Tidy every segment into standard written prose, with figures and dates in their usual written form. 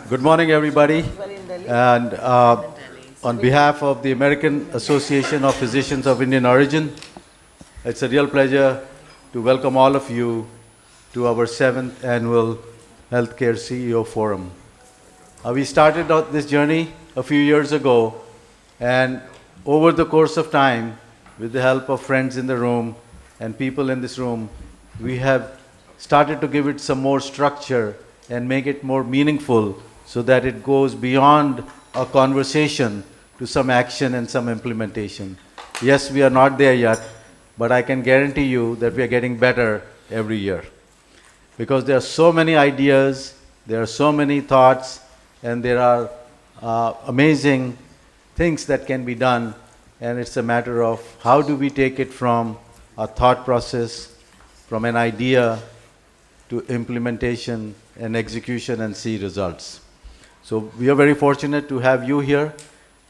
Good morning, everybody. And on behalf of the American Association of Physicians of Indian Origin, it's a real pleasure to welcome all of you to our 7th annual Healthcare CEO Forum. We started out this journey a few years ago, and over the course of time, with the help of friends in the room and people in this room, we have started to give it some more structure and make it more meaningful so that it goes beyond a conversation to some action and some implementation. Yes, we are not there yet, but I can guarantee you that we are getting better every year. Because there are so many ideas, there are so many thoughts, and there are amazing things that can be done, and it's a matter of how do we take it from a thought process, from an idea to implementation and execution and see results. So we are very fortunate to have you here.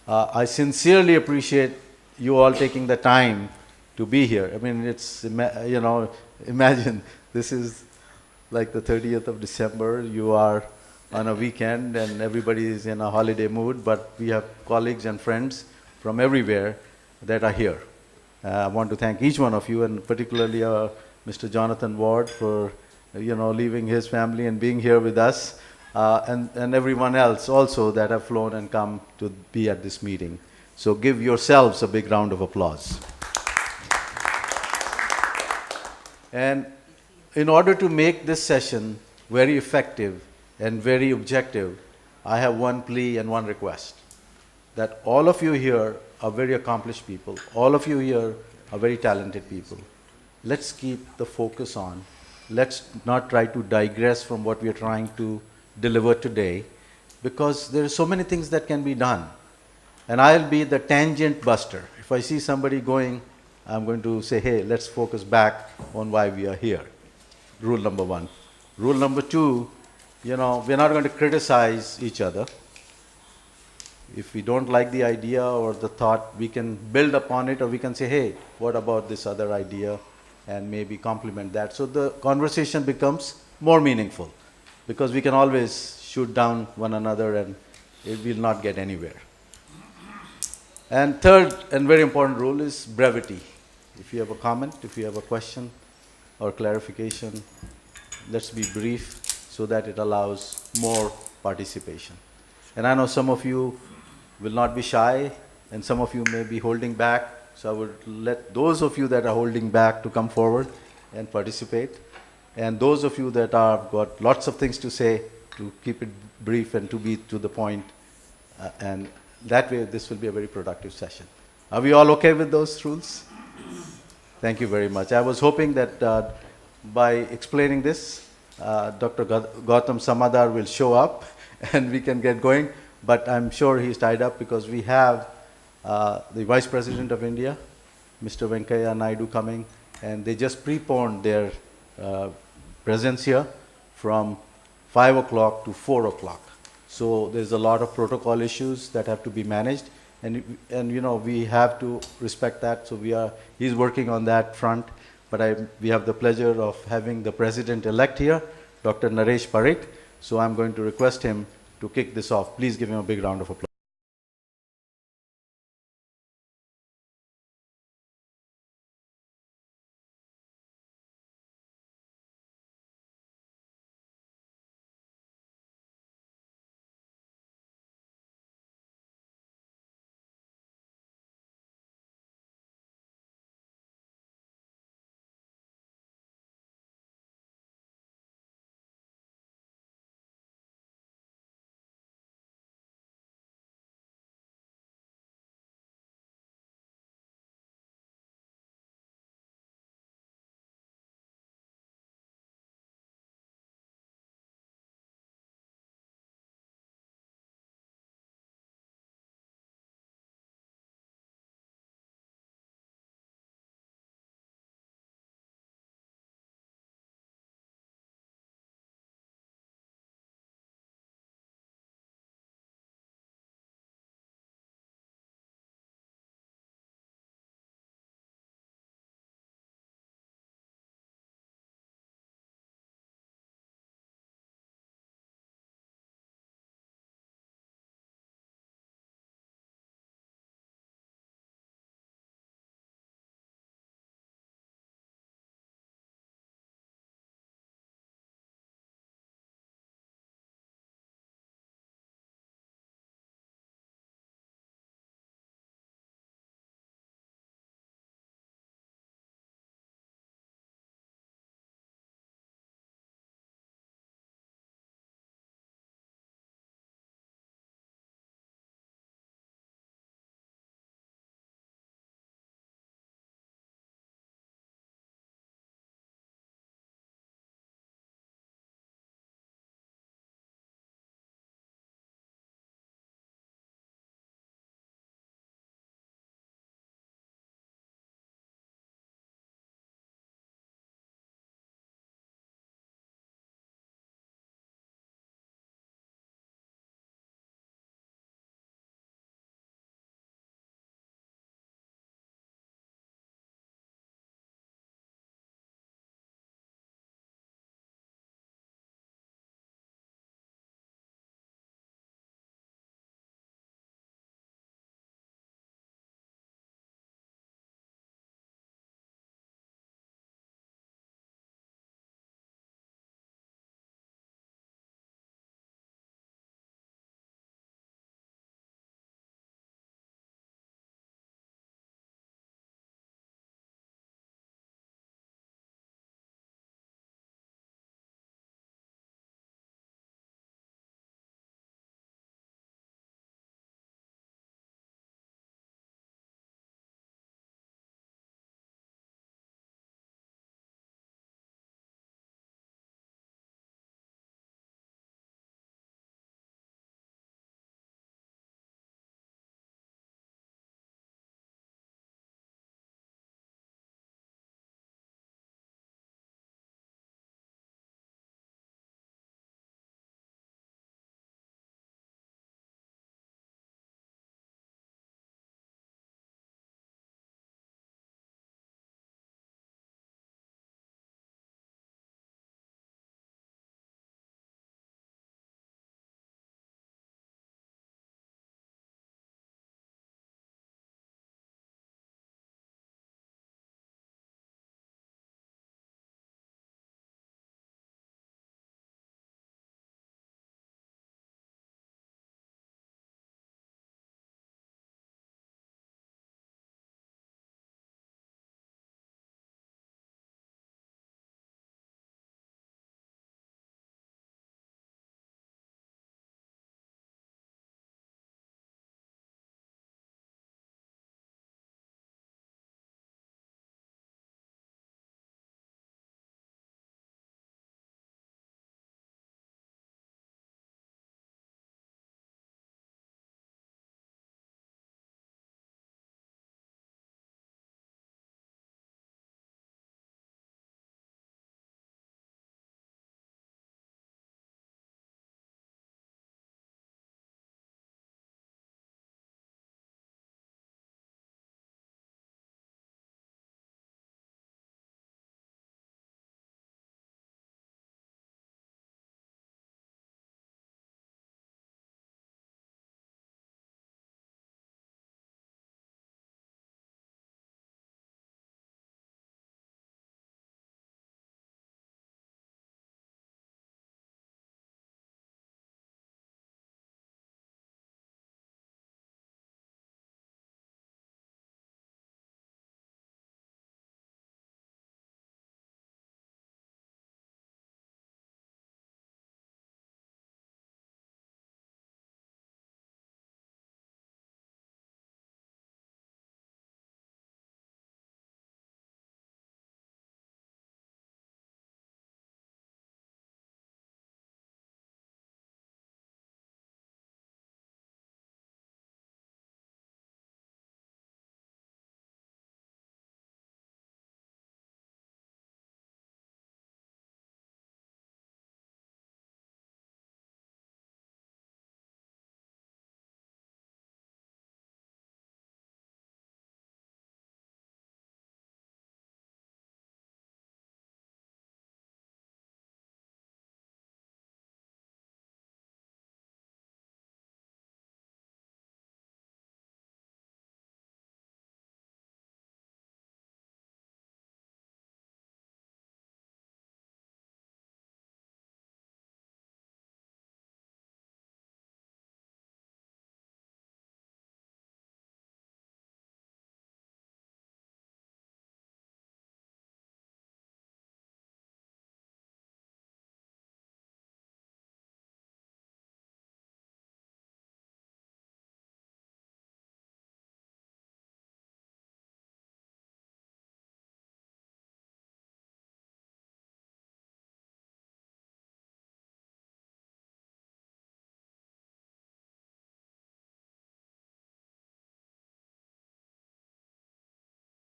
I sincerely appreciate you all taking the time to be here. I mean, it's, imagine this is like the 30th of December. You are on a weekend and everybody is in a holiday mood, but we have colleagues and friends from everywhere that are here. I want to thank each one of you, and particularly Mr. Jonathan Ward for leaving his family and being here with us, and everyone else also that have flown and come to be at this meeting. So give yourselves a big round of applause. And in order to make this session very effective and very objective, I have one plea and one request, that all of you here are very accomplished people. All of you here are very talented people. Let's keep the focus on. Let's not try to digress from what we are trying to deliver today, because there are so many things that can be done. And I'll be the tangent buster. If I see somebody going, I'm going to say, hey, let's focus back on why we are here. Rule number one. Rule number two, we're not going to criticize each other. If we don't like the idea or the thought, we can build upon it, or we can say, hey, what about this other idea? And maybe complement that. So the conversation becomes more meaningful, because we can always shoot down one another and it will not get anywhere. And third and very important rule is brevity. If you have a comment, if you have a question or clarification, let's be brief so that it allows more participation. And I know some of you will not be shy, and some of you may be holding back. So I would let those of you that are holding back to come forward and participate. And those of you that have got lots of things to say, to keep it brief and to be to the point. And that way, this will be a very productive session. Are we all okay with those rules? Thank you very much. I was hoping that by explaining this, Dr. Gautam Samadar will show up and we can get going. But I'm sure he's tied up, because we have the Vice President of India, Mr. Venkaiah Naidu, coming, and they just preponed their presence here from 5 o'clock to 4 o'clock. So there's a lot of protocol issues that have to be managed, and we have to respect that. So he's working on that front. But we have the pleasure of having the President-elect here, Dr. Naresh Parikh. So I'm going to request him to kick this off. Please give him a big round of applause.